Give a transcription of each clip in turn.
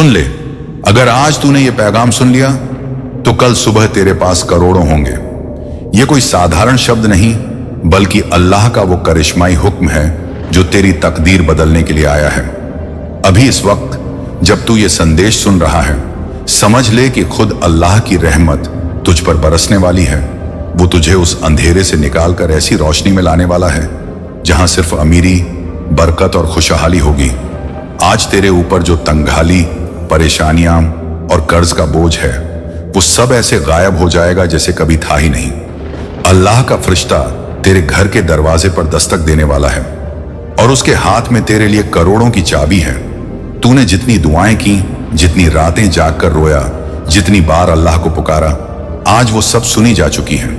सुन ले, अगर आज तूने ये पैगाम सुन लिया तो कल सुबह तेरे पास करोड़ों होंगे। ये कोई साधारण शब्द नहीं, बल्कि अल्लाह का वो करिश्माई हुक्म है जो तेरी तकदीर बदलने के लिए आया है। अभी इस वक्त जब तू ये संदेश सुन रहा है, समझ ले कि खुद अल्लाह की रहमत तुझ पर बरसने वाली है। वो तुझे उस अंधेरे से निकालकर ऐसी रोशनी में लाने वाला है जहां सिर्फ अमीरी, बरकत और खुशहाली होगी। आज तेरे ऊपर जो तंगहाली, परेशानियां और कर्ज का बोझ है, वो सब ऐसे गायब हो जाएगा जैसे कभी था ही नहीं। अल्लाह का फरिश्ता तेरे घर के दरवाजे पर दस्तक देने वाला है और उसके हाथ में तेरे लिए करोड़ों की चाबी है। तूने जितनी दुआएं की, जितनी रातें जागकर रोया, जितनी बार अल्लाह को पुकारा, आज वो सब सुनी जा चुकी हैं।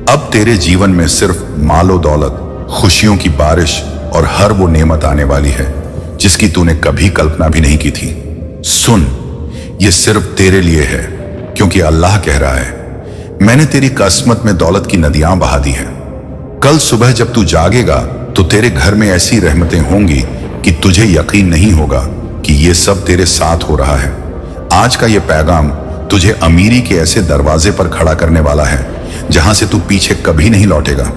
अब तेरे जीवन में सिर्फ मालो दौलत, खुशियों की बारिश और हर वो नेमत आने वाली है जिसकी तूने कभी कल्पना भी नहीं की थी। सुन, ये सिर्फ तेरे लिए है, क्योंकि अल्लाह कह रहा है, मैंने तेरी किस्मत में दौलत की नदियां बहा दी हैं। कल सुबह जब तू जागेगा तो तेरे घर में ऐसी रहमतें होंगी कि तुझे यकीन नहीं होगा कि ये सब तेरे साथ हो रहा है। आज का ये पैगाम तुझे अमीरी के ऐसे दरवाजे पर खड़ा करने वाला है जहां से तू पीछे कभी नहीं लौटेगा।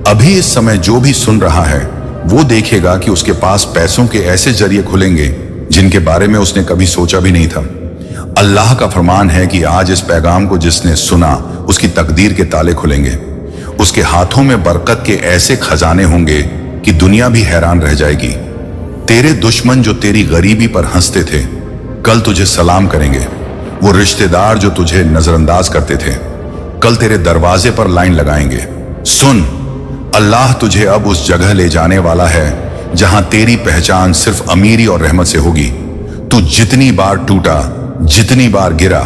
अभी इस समय जो भी सुन रहा है वो देखेगा कि उसके पास पैसों के ऐसे जरिए खुलेंगे जिनके बारे में उसने कभी सोचा भी नहीं था। अल्लाह का फरमान है कि आज इस पैगाम को जिसने सुना उसकी तकदीर के ताले खुलेंगे। उसके हाथों में बरकत के ऐसे खजाने होंगे कि दुनिया भी हैरान रह जाएगी। तेरे दुश्मन जो तेरी गरीबी पर हंसते थे, कल तुझे सलाम करेंगे। वो रिश्तेदार जो तुझे नजरअंदाज करते थे, कल तेरे दरवाजे पर लाइन लगाएंगे। सुन, अल्लाह तुझे अब उस जगह ले जाने वाला है जहां तेरी पहचान सिर्फ अमीरी और रहमत से होगी। तू जितनी बार टूटा, जितनी बार गिरा,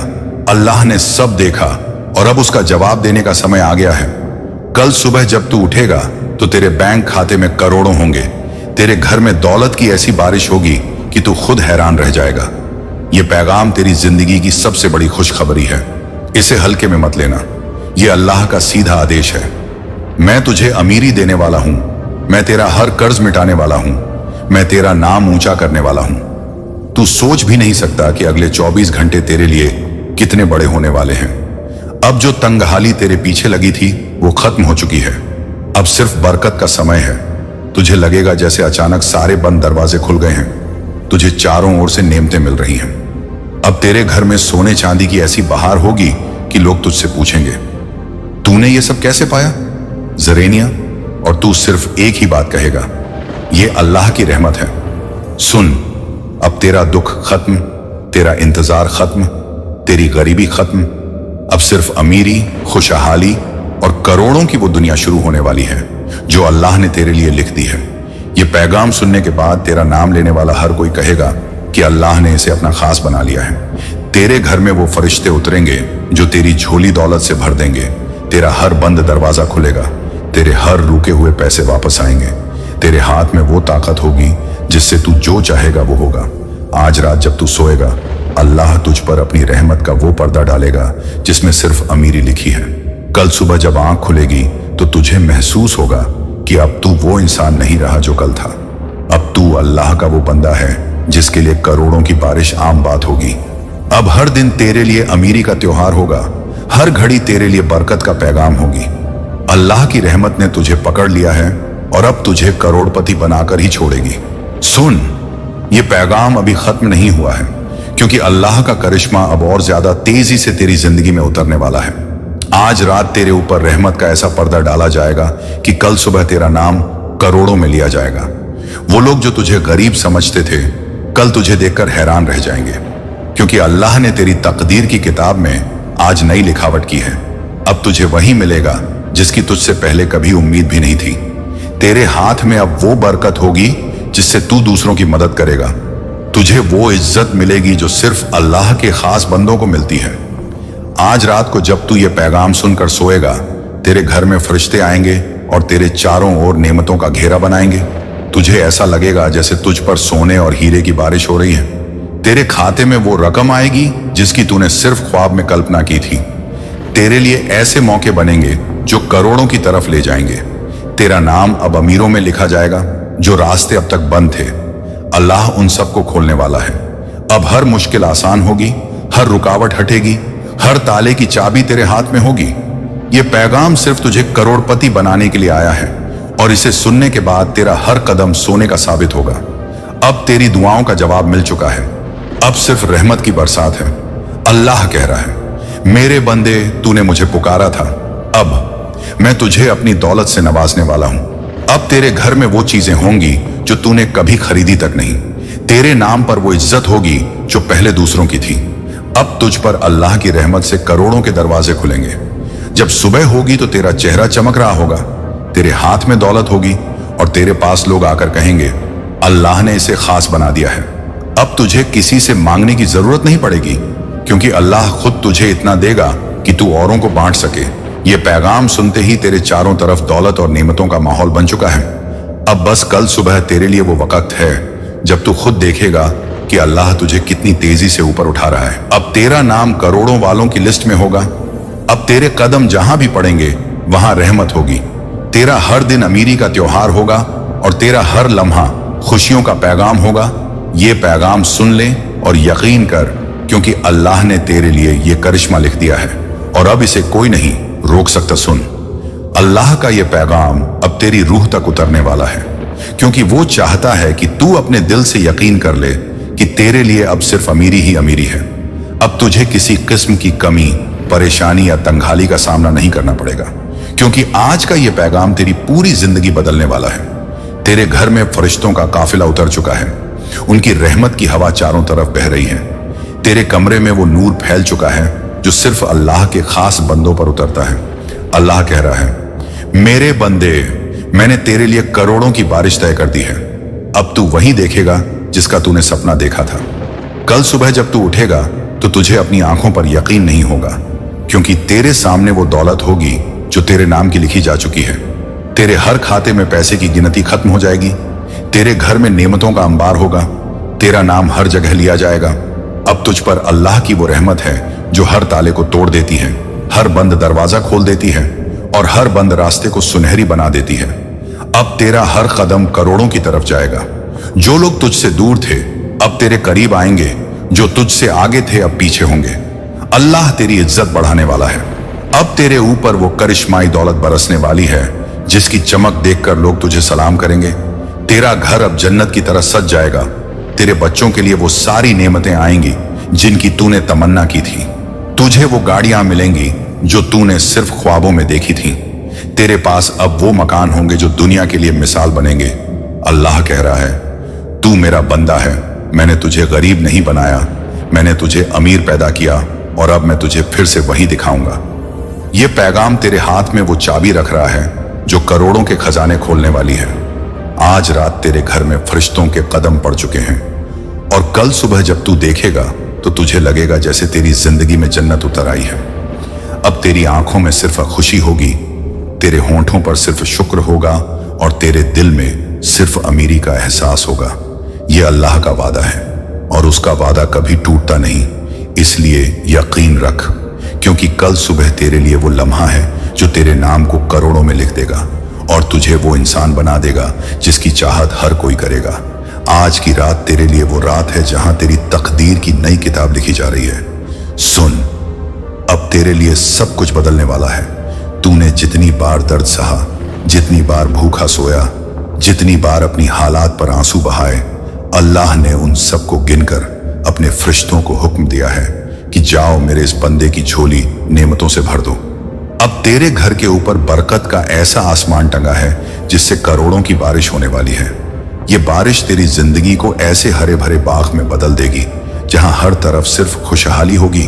अल्लाह ने सब देखा और अब उसका जवाब देने का समय आ गया है। कल सुबह जब तू उठेगा तो तेरे बैंक खाते में करोड़ों होंगे। तेरे घर में दौलत की ऐसी बारिश होगी कि तू खुद हैरान रह जाएगा। ये पैगाम तेरी जिंदगी की सबसे बड़ी खुशखबरी है। इसे हल्के में मत लेना, ये अल्लाह का सीधा आदेश है। मैं तुझे अमीरी देने वाला हूं, मैं तेरा हर कर्ज मिटाने वाला हूं, मैं तेरा नाम ऊंचा करने वाला हूं। तू सोच भी नहीं सकता कि अगले 24 घंटे तेरे लिए कितने बड़े होने वाले हैं। अब जो तंगहाली तेरे पीछे लगी थी वो खत्म हो चुकी है। अब सिर्फ बरकत का समय है। तुझे लगेगा जैसे अचानक सारे बंद दरवाजे खुल गए हैं। तुझे चारों ओर से नेमतें मिल रही हैं। अब तेरे घर में सोने चांदी की ऐसी बहार होगी कि लोग तुझसे पूछेंगे, तूने ये सब कैसे पाया ज़रेनिया? और तू सिर्फ एक ही बात कहेगा, ये अल्लाह की रहमत है। सुन, अब तेरा दुख खत्म, तेरा इंतजार खत्म, तेरी गरीबी खत्म। अब सिर्फ अमीरी, खुशहाली और करोड़ों की वो दुनिया शुरू होने वाली है जो अल्लाह ने तेरे लिए लिख दी है। ये पैगाम सुनने के बाद तेरा नाम लेने वाला हर कोई कहेगा कि अल्लाह ने इसे अपना खास बना लिया है। तेरे घर में वो फरिश्ते उतरेंगे जो तेरी झोली दौलत से भर देंगे। तेरा हर बंद दरवाजा खुलेगा, तेरे हर रुके हुए पैसे वापस आएंगे। तेरे हाथ में वो ताकत होगी जिससे तू जो चाहेगा वो होगा। आज रात जब तू सोएगा, अल्लाह तुझ पर अपनी रहमत का वो पर्दा डालेगा जिसमें सिर्फ अमीरी लिखी है। कल सुबह जब आंख खुलेगी तो तुझे महसूस होगा कि अब तू वो इंसान नहीं रहा जो कल था। अब तू अल्लाह का वो बंदा है जिसके लिए करोड़ों की बारिश आम बात होगी। अब हर दिन तेरे लिए अमीरी का त्योहार होगा, हर घड़ी तेरे लिए बरकत का पैगाम होगी। अल्लाह की रहमत ने तुझे पकड़ लिया है और अब तुझे करोड़पति बनाकर ही छोड़ेगी। सुन, ये पैगाम अभी खत्म नहीं हुआ है, क्योंकि अल्लाह का करिश्मा अब और ज्यादा तेजी से तेरी जिंदगी में उतरने वाला है। आज रात तेरे ऊपर रहमत का ऐसा पर्दा डाला जाएगा कि कल सुबह तेरा नाम करोड़ों में लिया जाएगा। वो लोग जो तुझे गरीब समझते थे, कल तुझे देखकर हैरान रह जाएंगे, क्योंकि अल्लाह ने तेरी तकदीर की किताब में आज नई लिखावट की है। अब तुझे वही मिलेगा जिसकी तुझसे पहले कभी उम्मीद भी नहीं थी। तेरे हाथ में अब वो बरकत होगी जिससे तू दूसरों की मदद करेगा। तुझे वो इज्जत मिलेगी जो सिर्फ अल्लाह के खास बंदों को मिलती है। आज रात को जब तू ये पैगाम सुनकर सोएगा, तेरे घर में फरिश्ते आएंगे और तेरे चारों ओर नेमतों का घेरा बनाएंगे। तुझे ऐसा लगेगा जैसे तुझ पर सोने और हीरे की बारिश हो रही है। तेरे खाते में वो रकम आएगी जिसकी तूने सिर्फ ख्वाब में कल्पना की थी। तेरे लिए ऐसे मौके बनेंगे जो करोड़ों की तरफ ले जाएंगे। तेरा नाम अब अमीरों में लिखा जाएगा जो रास्ते अब तक बंद थे। अल्लाह उन सबको खोलने वाला है। अब हर मुश्किल आसान होगी, हर रुकावट हटेगी, हर ताले की चाबी तेरे हाथ में होगी। ये पैगाम सिर्फ तुझे करोड़पति बनाने के लिए आया है और इसे सुनने के बाद तेरा हर कदम सोने का साबित होगा। अब तेरी दुआओं का जवाब मिल चुका है, अब सिर्फ रहमत की बरसात है। अल्लाह कह रहा है, मेरे बंदे, तूने मुझे पुकारा था, अब मैं तुझे अपनी दौलत से नवाजने वाला हूं। अब तेरे घर में वो चीजें होंगी जो तूने कभी खरीदी तक नहीं। तेरे नाम पर वो इज्जत होगी जो पहले दूसरों की थी। अब तुझ पर अल्लाह की रहमत से करोड़ों के दरवाजे खुलेंगे। जब सुबह होगी तो तेरा चेहरा चमक रहा होगा, तेरे हाथ में दौलत होगी और तेरे पास लोग आकर कहेंगे, अल्लाह ने इसे खास बना दिया है। अब तुझे किसी से मांगने की जरूरत नहीं पड़ेगी, क्योंकि अल्लाह खुद तुझे इतना देगा कि तू औरों को बांट सके। ये पैगाम सुनते ही तेरे चारों तरफ दौलत और नेमतों का माहौल बन चुका है। अब बस कल सुबह तेरे लिए वो वक्त है जब तू खुद देखेगा कि अल्लाह तुझे कितनी तेजी से ऊपर उठा रहा है। अब तेरा नाम करोड़ों वालों की लिस्ट में होगा। अब तेरे कदम जहां भी पड़ेंगे वहां रहमत होगी। तेरा हर दिन अमीरी का त्योहार होगा और तेरा हर लम्हा खुशियों का पैगाम होगा। ये पैगाम सुन ले और यकीन कर, क्योंकि अल्लाह ने तेरे लिए ये करिश्मा लिख दिया है और अब इसे कोई नहीं रोक सकता। सुन, अल्लाह का ये पैगाम अब तेरी रूह तक उतरने वाला है, क्योंकि वो चाहता है कि तू अपने दिल से यकीन कर ले कि तेरे लिए अब सिर्फ अमीरी ही अमीरी है। अब तुझे किसी किस्म की कमी, परेशानी या तंगहाली का सामना नहीं करना पड़ेगा, क्योंकि आज का ये पैगाम तेरी पूरी जिंदगी बदलने वाला है। तेरे घर में फरिश्तों का काफिला उतर चुका है, उनकी रहमत की हवा चारों तरफ बह रही है। तेरे कमरे में वो नूर फैल चुका है जो सिर्फ अल्लाह के खास बंदों पर उतरता है। अल्लाह कह रहा है, मेरे बंदे, मैंने तेरे लिए करोड़ों की बारिश तय कर दी है। अब तू वही देखेगा जिसका तूने सपना देखा था। कल सुबह जब तू उठेगा तो तुझे अपनी आंखों पर यकीन नहीं होगा, क्योंकि तेरे सामने वो दौलत होगी जो तेरे नाम की लिखी जा चुकी है। तेरे हर खाते में पैसे की गिनती खत्म हो जाएगी। तेरे घर में नेमतों का अंबार होगा। तेरा नाम हर जगह लिया जाएगा। अब तुझ पर अल्लाह की वो रहमत है जो हर ताले को तोड़ देती है, हर बंद दरवाजा खोल देती है और हर बंद रास्ते को सुनहरी बना देती है। अब तेरा हर कदम करोड़ों की तरफ जाएगा। जो लोग तुझसे दूर थे अब तेरे करीब आएंगे, जो तुझसे आगे थे अब पीछे होंगे। अल्लाह तेरी इज्जत बढ़ाने वाला है। अब तेरे ऊपर वो करिश्माई दौलत बरसने वाली है जिसकी चमक देखकर लोग तुझे सलाम करेंगे। तेरा घर अब जन्नत की तरह सज जाएगा। तेरे बच्चों के लिए वो सारी नेमतें आएंगी जिनकी तूने तमन्ना की थी। तुझे वो गाड़ियां मिलेंगी जो तूने सिर्फ ख्वाबों में देखी थी। तेरे पास अब वो मकान होंगे जो दुनिया के लिए मिसाल बनेंगे। अल्लाह कह रहा है, तू मेरा बंदा है, मैंने तुझे गरीब नहीं बनाया, मैंने तुझे अमीर पैदा किया और अब मैं तुझे फिर से वही दिखाऊंगा। ये पैगाम तेरे हाथ में वो चाबी रख रहा है जो करोड़ों के खजाने खोलने वाली है। आज रात तेरे घर में फरिश्तों के कदम पड़ चुके हैं और कल सुबह जब तू देखेगा तो तुझे लगेगा जैसे तेरी जिंदगी में जन्नत उतर आई है। अब तेरी आंखों में सिर्फ खुशी होगी, तेरे होंठों पर सिर्फ शुक्र होगा और तेरे दिल में सिर्फ अमीरी का एहसास होगा। यह अल्लाह का वादा है और उसका वादा कभी टूटता नहीं। इसलिए यकीन रख, क्योंकि कल सुबह तेरे लिए वो लम्हा है जो तेरे नाम को करोड़ों में लिख देगा और तुझे वो इंसान बना देगा जिसकी चाहत हर कोई करेगा। आज की रात तेरे लिए वो रात है जहां तेरी तकदीर की नई किताब लिखी जा रही है। सुन, अब तेरे लिए सब कुछ बदलने वाला है। तूने जितनी बार दर्द सहा, जितनी बार भूखा सोया, जितनी बार अपनी हालात पर आंसू बहाए, अल्लाह ने उन सबको गिनकर अपने फरिश्तों को हुक्म दिया है कि जाओ मेरे इस बंदे की झोली नेमतों से भर दो। अब तेरे घर के ऊपर बरकत का ऐसा आसमान टंगा है जिससे करोड़ों की बारिश होने वाली है। ये बारिश तेरी जिंदगी को ऐसे हरे भरे बाग में बदल देगी जहां हर तरफ सिर्फ खुशहाली होगी।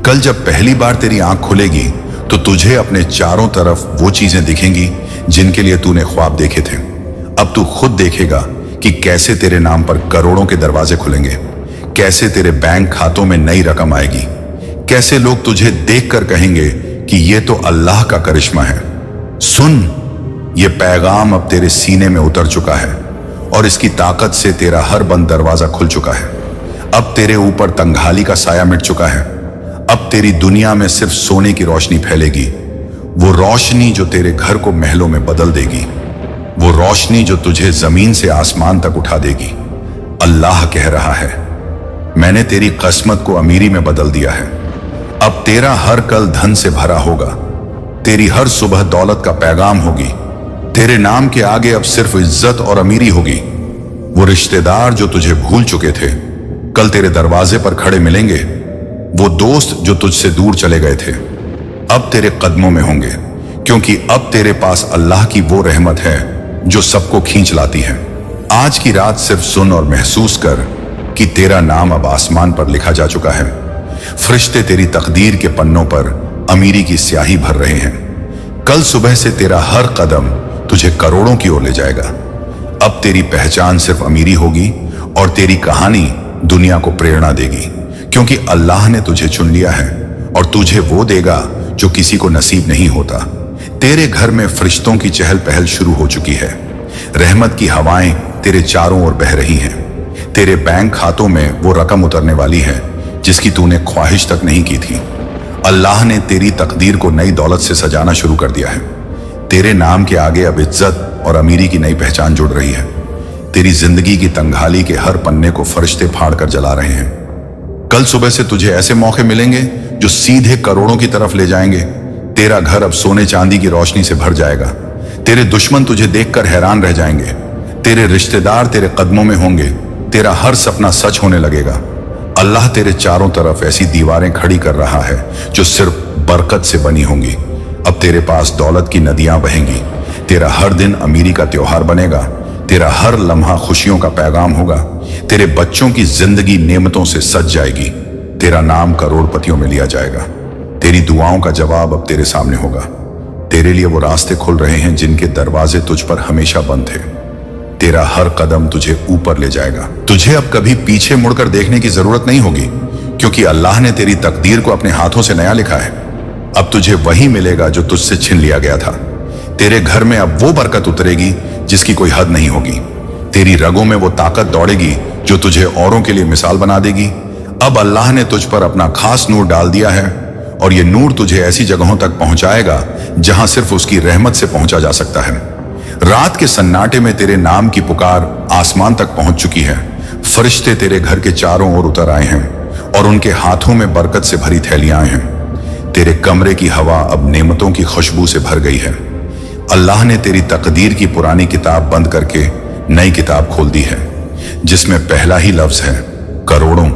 कल जब पहली बार तेरी आंख खुलेगी तो तुझे अपने चारों तरफ वो चीजें दिखेंगी जिनके लिए तूने ख्वाब देखे थे। अब तू खुद देखेगा कि कैसे तेरे नाम पर करोड़ों के दरवाजे खुलेंगे, कैसे तेरे बैंक खातों में नई रकम आएगी, कैसे लोग तुझे देखकर कहेंगे कि ये तो अल्लाह का करिश्मा है। सुन, ये पैगाम अब तेरे सीने में उतर चुका है और इसकी ताकत से तेरा हर बंद दरवाजा खुल चुका है। अब तेरे ऊपर तंगहाली का साया मिट चुका है। अब तेरी दुनिया में सिर्फ सोने की रोशनी फैलेगी, वो रोशनी जो तेरे घर को महलों में बदल देगी, वो रोशनी जो तुझे जमीन से आसमान तक उठा देगी। अल्लाह कह रहा है, मैंने तेरी किस्मत को अमीरी में बदल दिया है। अब तेरा हर कल धन से भरा होगा, तेरी हर सुबह दौलत का पैगाम होगी। तेरे नाम के आगे अब सिर्फ इज्जत और अमीरी होगी। वो रिश्तेदार जो तुझे भूल चुके थे कल तेरे दरवाजे पर खड़े मिलेंगे। वो दोस्त जो तुझसे दूर चले गए थे अब तेरे कदमों में होंगे, क्योंकि अब तेरे पास अल्लाह की वो रहमत है जो सबको खींच लाती है। आज की रात सिर्फ सुन और महसूस कर कि तेरा नाम अब आसमान पर लिखा जा चुका है। फरिश्ते तेरी तकदीर के पन्नों पर अमीरी की स्याही भर रहे हैं। कल सुबह से तेरा हर कदम तुझे करोड़ों की ओर ले जाएगा। अब तेरी पहचान सिर्फ अमीरी होगी और तेरी कहानी दुनिया को प्रेरणा देगी, क्योंकि अल्लाह ने तुझे चुन लिया है और तुझे वो देगा जो किसी को नसीब नहीं होता। तेरे घर में फरिश्तों की चहल पहल शुरू हो चुकी है। रहमत की हवाएं तेरे चारों ओर बह रही हैं। तेरे बैंक खातों में वो रकम उतरने वाली है जिसकी तूने ख्वाहिश तक नहीं की थी। अल्लाह ने तेरी तकदीर को नई दौलत से सजाना शुरू कर दिया है। तेरे नाम के आगे अब इज्जत और अमीरी की नई पहचान जुड़ रही है। तेरी जिंदगी की तंगहाली के हर पन्ने को फरिश्ते फाड़ कर जला रहे हैं। कल सुबह से तुझे ऐसे मौके मिलेंगे जो सीधे करोड़ों की तरफ ले जाएंगे। तेरा घर अब सोने चांदी की रोशनी से भर जाएगा। तेरे दुश्मन तुझे देखकर हैरान रह जाएंगे। तेरे रिश्तेदार तेरे कदमों में होंगे। तेरा हर सपना सच होने लगेगा। अल्लाह तेरे चारों तरफ ऐसी दीवारें खड़ी कर रहा है जो सिर्फ बरकत से बनी होंगी। अब तेरे पास दौलत की नदियां बहेंगी। तेरा हर दिन अमीरी का त्योहार बनेगा। तेरा हर लम्हा खुशियों का पैगाम होगा। तेरे बच्चों की जिंदगी नेमतों से सज जाएगी। तेरा नाम करोड़पतियों में लिया जाएगा। तेरी दुआओं का जवाब अब तेरे सामने होगा। तेरे लिए वो रास्ते खुल रहे हैं जिनके दरवाजे तुझ पर हमेशा बंद थे। तेरा हर कदम तुझे ऊपर ले जाएगा। तुझे अब कभी पीछे मुड़कर देखने की जरूरत नहीं होगी, क्योंकि अल्लाह ने तेरी तकदीर को अपने हाथों से नया लिखा है। अब तुझे वही मिलेगा जो तुझसे छीन लिया गया था। तेरे घर में अब वो बरकत उतरेगी जिसकी कोई हद नहीं होगी। तेरी रगों में वो ताकत दौड़ेगी जो तुझे औरों के लिए मिसाल बना देगी। अब अल्लाह ने तुझ पर अपना खास नूर डाल दिया है और ये नूर तुझे ऐसी जगहों तक पहुंचाएगा जहां सिर्फ उसकी रहमत से पहुंचा जा सकता है। रात के सन्नाटे में तेरे नाम की पुकार आसमान तक पहुंच चुकी है। फरिश्ते तेरे घर के चारों ओर उतर आए हैं और उनके हाथों में बरकत से भरी थैलियां हैं। तेरे कमरे की हवा अब नेमतों की खुशबू से भर गई है। अल्लाह ने तेरी तकदीर की पुरानी किताब बंद करके नई किताब खोल दी है, जिसमें पहला ही लफ्ज है करोड़ों।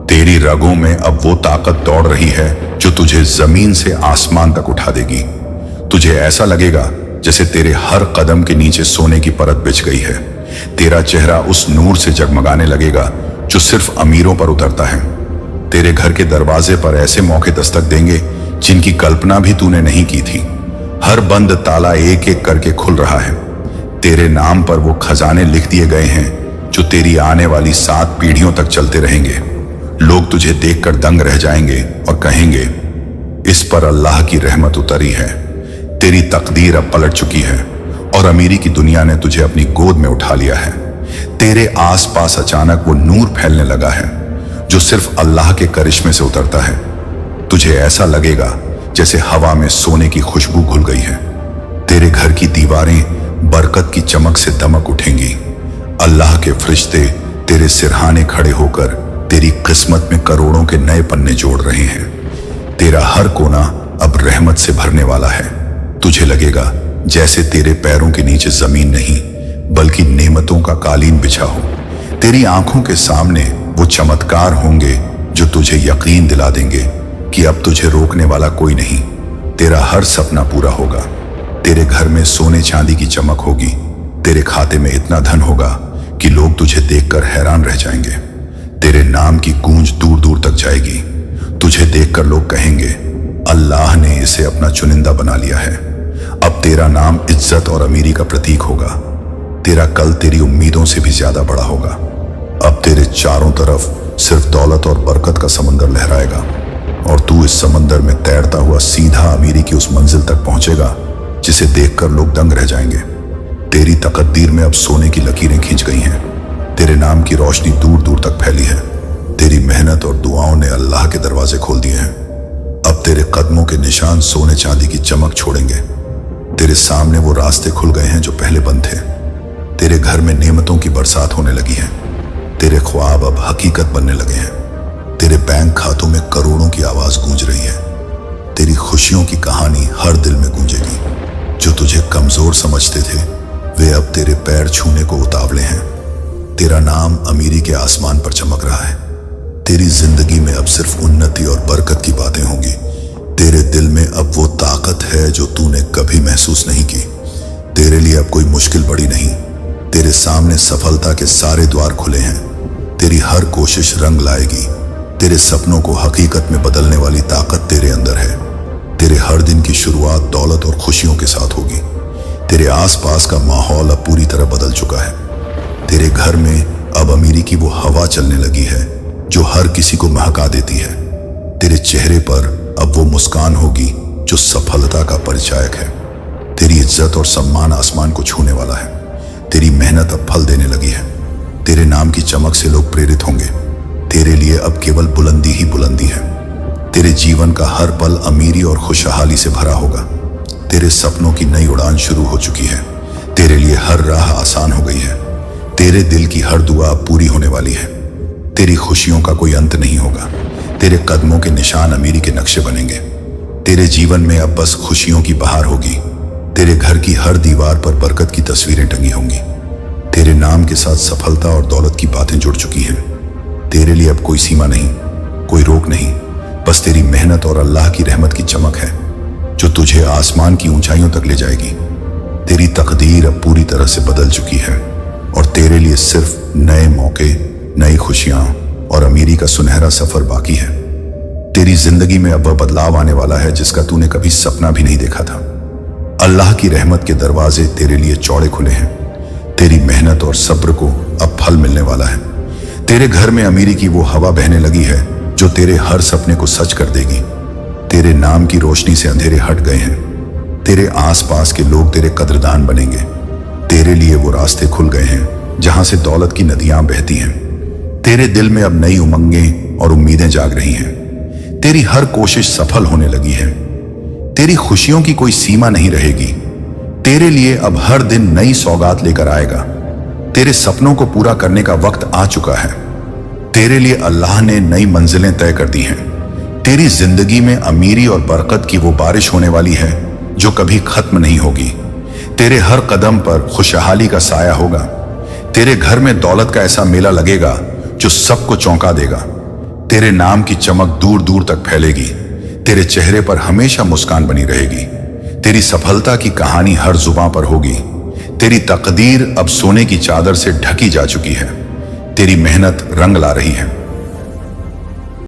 तेरी रगों में अब वो ताकत दौड़ रही है जो तुझे जमीन से आसमान तक उठा देगी। तुझे ऐसा लगेगा जैसे तेरे हर कदम के नीचे सोने की परत बिछ गई है। तेरा चेहरा उस नूर से जगमगाने लगेगा जो सिर्फ अमीरों पर उतरता है। तेरे घर के दरवाजे पर ऐसे मौके दस्तक देंगे जिनकी कल्पना भी तूने नहीं की थी। हर बंद ताला एक एक करके खुल रहा है। तेरे नाम पर वो खजाने लिख दिए गए हैं जो तेरी आने वाली 7 पीढ़ियों तक चलते रहेंगे। लोग तुझे देखकर दंग रह जाएंगे और कहेंगे, इस पर अल्लाह की रहमत उतरी है। तेरी तकदीर अब पलट चुकी है और अमीरी की दुनिया ने तुझे अपनी गोद में उठा लिया है। तेरे आसपास अचानक वो नूर फैलने लगा है जो सिर्फ अल्लाह के करिश्मे से उतरता है। तुझे ऐसा लगेगा जैसे हवा में सोने की खुशबू घुल गई है। तेरे घर की दीवारें बरकत की चमक से दमक उठेंगी। अल्लाह के फरिश्ते तेरे सिरहाने खड़े होकर तेरी किस्मत में करोड़ों के नए पन्ने जोड़ रहे हैं। तेरा हर कोना अब रहमत से भरने वाला है। तुझे लगेगा जैसे तेरे पैरों के नीचे जमीन नहीं बल्कि नेमतों का कालीन बिछा हो। तेरी आंखों के सामने वो चमत्कार होंगे जो तुझे यकीन दिला देंगे कि अब तुझे रोकने वाला कोई नहीं। तेरा हर सपना पूरा होगा। तेरे घर में सोने चांदी की चमक होगी। तेरे खाते में इतना धन होगा कि लोग तुझे देखकर हैरान रह जाएंगे। तेरे नाम की गूंज दूर दूर तक जाएगी। तुझे देखकर लोग कहेंगे, अल्लाह ने इसे अपना चुनिंदा बना लिया है। अब तेरा नाम इज्जत और अमीरी का प्रतीक होगा। तेरा कल तेरी उम्मीदों से भी ज्यादा बड़ा होगा। अब तेरे चारों तरफ सिर्फ दौलत और बरकत का समंदर लहराएगा और तू इस समंदर में तैरता हुआ सीधा अमीरी की उस मंजिल तक पहुंचेगा जिसे देखकर लोग दंग रह जाएंगे। तेरी तकदीर में अब सोने की लकीरें खींच गई हैं। तेरे नाम की रोशनी दूर दूर तक फैली है। तेरी मेहनत और दुआओं ने अल्लाह के दरवाजे खोल दिए हैं। अब तेरे कदमों के निशान सोने चांदी की चमक छोड़ेंगे। तेरे सामने वो रास्ते खुल गए हैं जो पहले बंद थे। तेरे घर में नेमतों की बरसात होने लगी है। तेरे ख्वाब अब हकीकत बनने लगे हैं। तेरे बैंक खातों में करोड़ों की आवाज गूंज रही है। तेरी खुशियों की कहानी हर दिल में गूंजेगी। जो तुझे कमजोर समझते थे वे अब तेरे पैर छूने को उतावले हैं। तेरा नाम अमीरी के आसमान पर चमक रहा है। तेरी जिंदगी में अब सिर्फ उन्नति और बरकत की बातें होंगी। तेरे दिल में अब वो ताकत है जो तूने कभी महसूस नहीं की। तेरे लिए अब कोई मुश्किल बड़ी नहीं। तेरे सामने सफलता के सारे द्वार खुले हैं। तेरी हर कोशिश रंग लाएगी। तेरे सपनों को हकीकत में बदलने वाली ताकत तेरे अंदर है। तेरे हर दिन की शुरुआत दौलत और खुशियों के साथ होगी। तेरे आसपास का माहौल अब पूरी तरह बदल चुका है। तेरे घर में अब अमीरी की वो हवा चलने लगी है जो हर किसी को महका देती है। तेरे चेहरे पर अब वो मुस्कान होगी जो सफलता का परिचायक है। तेरी इज्जत और सम्मान आसमान को छूने वाला है। तेरी मेहनत अब फल देने लगी है। तेरे नाम की चमक से लोग प्रेरित होंगे। तेरे लिए अब केवल बुलंदी ही बुलंदी है। तेरे जीवन का हर पल अमीरी और खुशहाली से भरा होगा। तेरे सपनों की नई उड़ान शुरू हो चुकी है। तेरे लिए हर राह आसान हो गई है। तेरे दिल की हर दुआ अब पूरी होने वाली है। तेरी खुशियों का कोई अंत नहीं होगा। तेरे कदमों के निशान अमीरी के नक्शे बनेंगे। तेरे जीवन में अब बस खुशियों की बहार होगी। तेरे घर की हर दीवार पर बरकत की तस्वीरें टंगी होंगी। तेरे नाम के साथ सफलता और दौलत की बातें जुड़ चुकी हैं। तेरे लिए अब कोई सीमा नहीं, कोई रोक नहीं। बस तेरी मेहनत और अल्लाह की रहमत की चमक है जो तुझे आसमान की ऊंचाइयों तक ले जाएगी। तेरी तकदीर अब पूरी तरह से बदल चुकी है और तेरे लिए सिर्फ नए मौके, नई खुशियां और अमीरी का सुनहरा सफर बाकी है। तेरी जिंदगी में अब वह बदलाव आने वाला है जिसका तूने कभी सपना भी नहीं देखा था। अल्लाह की रहमत के दरवाजे तेरे लिए चौड़े खुले हैं। तेरी मेहनत और सब्र को अब फल मिलने वाला है। तेरे घर में अमीरी की वो हवा बहने लगी है जो तेरे हर सपने को सच कर देगी। तेरे नाम की रोशनी से अंधेरे हट गए हैं। तेरे आसपास के लोग तेरे कद्रदान बनेंगे। तेरे लिए वो रास्ते खुल गए हैं जहां से दौलत की नदियां बहती हैं। तेरे दिल में अब नई उमंगें और उम्मीदें जाग रही हैं। तेरी हर कोशिश सफल होने लगी है। तेरी खुशियों की कोई सीमा नहीं रहेगी। तेरे लिए अब हर दिन नई सौगात लेकर आएगा। तेरे सपनों को पूरा करने का वक्त आ चुका है। तेरे लिए अल्लाह ने नई मंजिलें तय कर दी हैं। तेरी जिंदगी में अमीरी और बरकत की वो बारिश होने वाली है जो कभी खत्म नहीं होगी। तेरे हर कदम पर खुशहाली का साया होगा। तेरे घर में दौलत का ऐसा मेला लगेगा जो सबको चौंका देगा। तेरे नाम की चमक दूर दूर तक फैलेगी। तेरे चेहरे पर हमेशा मुस्कान बनी रहेगी। तेरी सफलता की कहानी हर जुबां पर होगी। तेरी तकदीर अब सोने की चादर से ढकी जा चुकी है। तेरी मेहनत रंग ला रही है।